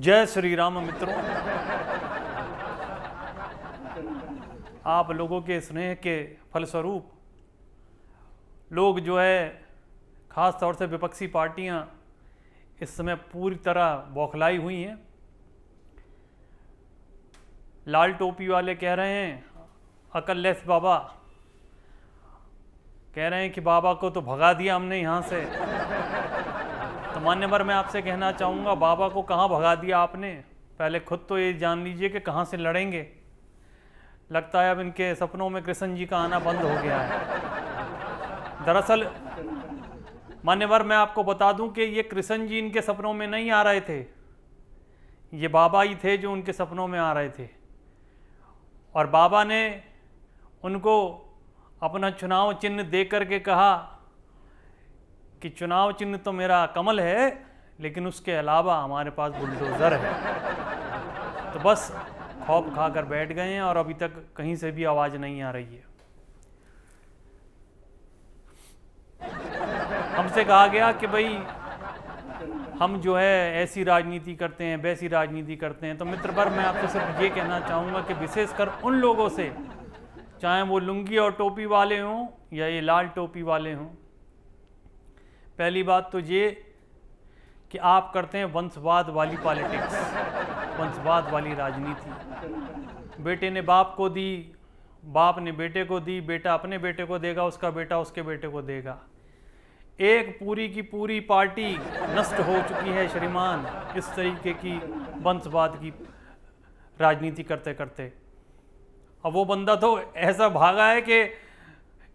जय श्री राम मित्रों, आप लोगों के स्नेह के फलस्वरूप लोग जो है, ख़ास तौर से विपक्षी पार्टियां इस समय पूरी तरह बौखलाई हुई हैं। लाल टोपी वाले कह रहे हैं, अकललेस बाबा कह रहे हैं कि बाबा को तो भगा दिया हमने यहाँ से। तो मान्यवर, मैं आपसे कहना चाहूँगा, बाबा को कहाँ भगा दिया आपने? पहले खुद तो ये जान लीजिए कि कहाँ से लड़ेंगे। लगता है अब इनके सपनों में कृष्ण जी का आना बंद हो गया है। दरअसल मान्यवर, मैं आपको बता दूं कि ये कृष्ण जी इनके सपनों में नहीं आ रहे थे, ये बाबा ही थे जो उनके सपनों में आ रहे थे। और बाबा ने उनको अपना चुनाव चिन्ह दे करके कहा कि चुनाव चिन्ह तो मेरा कमल है, लेकिन उसके अलावा हमारे पास बुलडोज़र है। तो बस खौफ खा कर बैठ गए हैं और अभी तक कहीं से भी आवाज़ नहीं आ रही है। हमसे कहा गया कि भाई हम जो है ऐसी राजनीति करते हैं, वैसी राजनीति करते हैं। तो मित्रवर, मैं आपसे सिर्फ ये कहना चाहूँगा कि विशेषकर उन लोगों से, चाहे वो लुंगी और टोपी वाले हों या ये लाल टोपी वाले हों, पहली बात तो ये कि आप करते हैं वंशवाद वाली पॉलिटिक्स, वंशवाद वाली राजनीति। बेटे ने बाप को दी, बाप ने बेटे को दी, बेटा अपने बेटे को देगा, उसका बेटा उसके बेटे को देगा। एक पूरी की पूरी पार्टी नष्ट हो चुकी है श्रीमान, इस तरीके की वंशवाद की राजनीति करते करते। अब वो बंदा तो ऐसा भागा है कि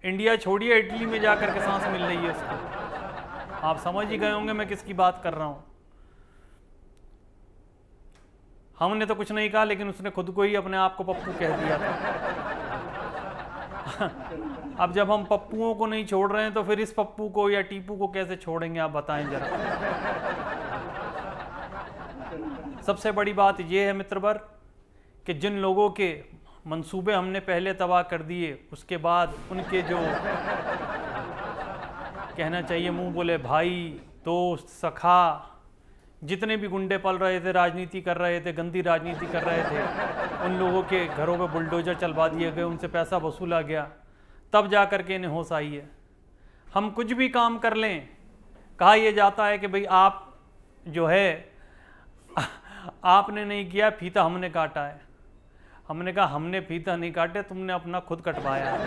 इंडिया छोड़िए, इटली में जाकर के सांस मिल रही है उसको। आप समझ ही गए होंगे मैं किसकी बात कर रहा हूँ। हमने तो कुछ नहीं कहा, लेकिन उसने खुद को ही अपने आप को पप्पू कह दिया था। अब जब हम पप्पुओं को नहीं छोड़ रहे हैं तो फिर इस पप्पू को या टीपू को कैसे छोड़ेंगे, आप बताएं जरा। सबसे बड़ी बात यह है मित्रवर कि जिन लोगों के मंसूबे हमने पहले तबाह कर दिए, उसके बाद उनके जो कहना चाहिए मुंह बोले भाई, दोस्त, सखा, जितने भी गुंडे पल रहे थे, राजनीति कर रहे थे, गंदी राजनीति कर रहे थे, उन लोगों के घरों पे बुलडोजर चलवा दिए गए, उनसे पैसा वसूला गया, तब जा कर के इन्हें होश आई है। हम कुछ भी काम कर लें, कहा यह जाता है कि भाई आप जो है आपने नहीं किया, फीता हमने काटा है। हमने कहा हमने फीता नहीं काटे, तुमने अपना खुद कटवाया है,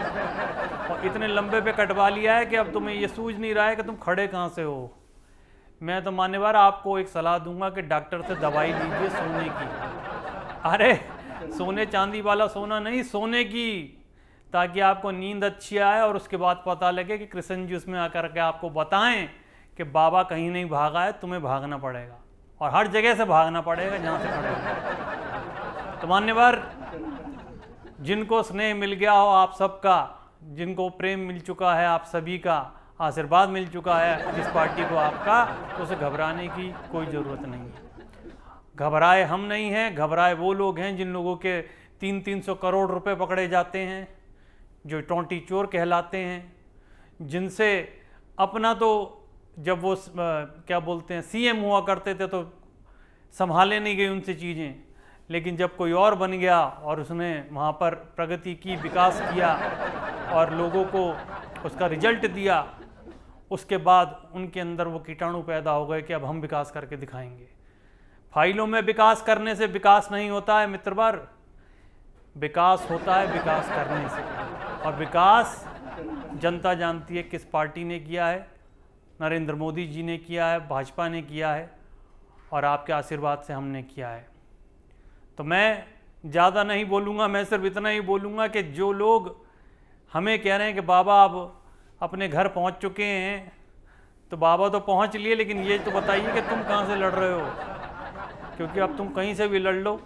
और इतने लंबे पे कटवा लिया है कि अब तुम्हें ये सूझ नहीं रहा है कि तुम खड़े कहाँ से हो। मैं तो मान्यवर आपको एक सलाह दूंगा कि डॉक्टर से दवाई लीजिए सोने की। अरे सोने चांदी वाला सोना नहीं, सोने की, ताकि आपको नींद अच्छी आए और उसके बाद पता लगे कि कृष्ण जी उसमें आकर के आपको बताएं कि बाबा कहीं नहीं भागा है, तुम्हें भागना पड़ेगा, और हर जगह से भागना पड़ेगा जहाँ से खड़े हो। तो मान्यवर, जिनको स्नेह मिल गया हो आप सबका, जिनको प्रेम मिल चुका है आप सभी का, आशीर्वाद मिल चुका है जिस पार्टी को आपका, तो उसे घबराने की कोई ज़रूरत नहीं है। घबराए हम नहीं हैं, घबराए वो लोग हैं जिन लोगों के 300-300 करोड़ रुपए पकड़े जाते हैं, जो टोंटी चोर कहलाते हैं, जिनसे अपना तो जब वो क्या बोलते हैं सीएम हुआ करते थे तो संभाले नहीं गई उनसे चीज़ें, लेकिन जब कोई और बन गया और उसने वहाँ पर प्रगति की, विकास किया और लोगों को उसका रिजल्ट दिया, उसके बाद उनके अंदर वो कीटाणु पैदा हो गए कि अब हम विकास करके दिखाएंगे। फाइलों में विकास करने से विकास नहीं होता है मित्रवर, विकास होता है विकास करने से। और विकास जनता जानती है किस पार्टी ने किया है, नरेंद्र मोदी जी ने किया है, भाजपा ने किया है, और आपके आशीर्वाद से हमने किया है। तो मैं ज़्यादा नहीं बोलूँगा, मैं सिर्फ इतना ही बोलूँगा कि जो लोग हमें कह रहे हैं कि बाबा अब अपने घर पहुँच चुके हैं, तो बाबा तो पहुँच लिए, लेकिन ये तो बताइए कि तुम कहाँ से लड़ रहे हो, क्योंकि अब तुम कहीं से भी लड़ लो,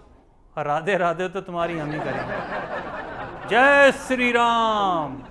राधे राधे तो तुम्हारी हम ही करेंगे। जय श्री राम।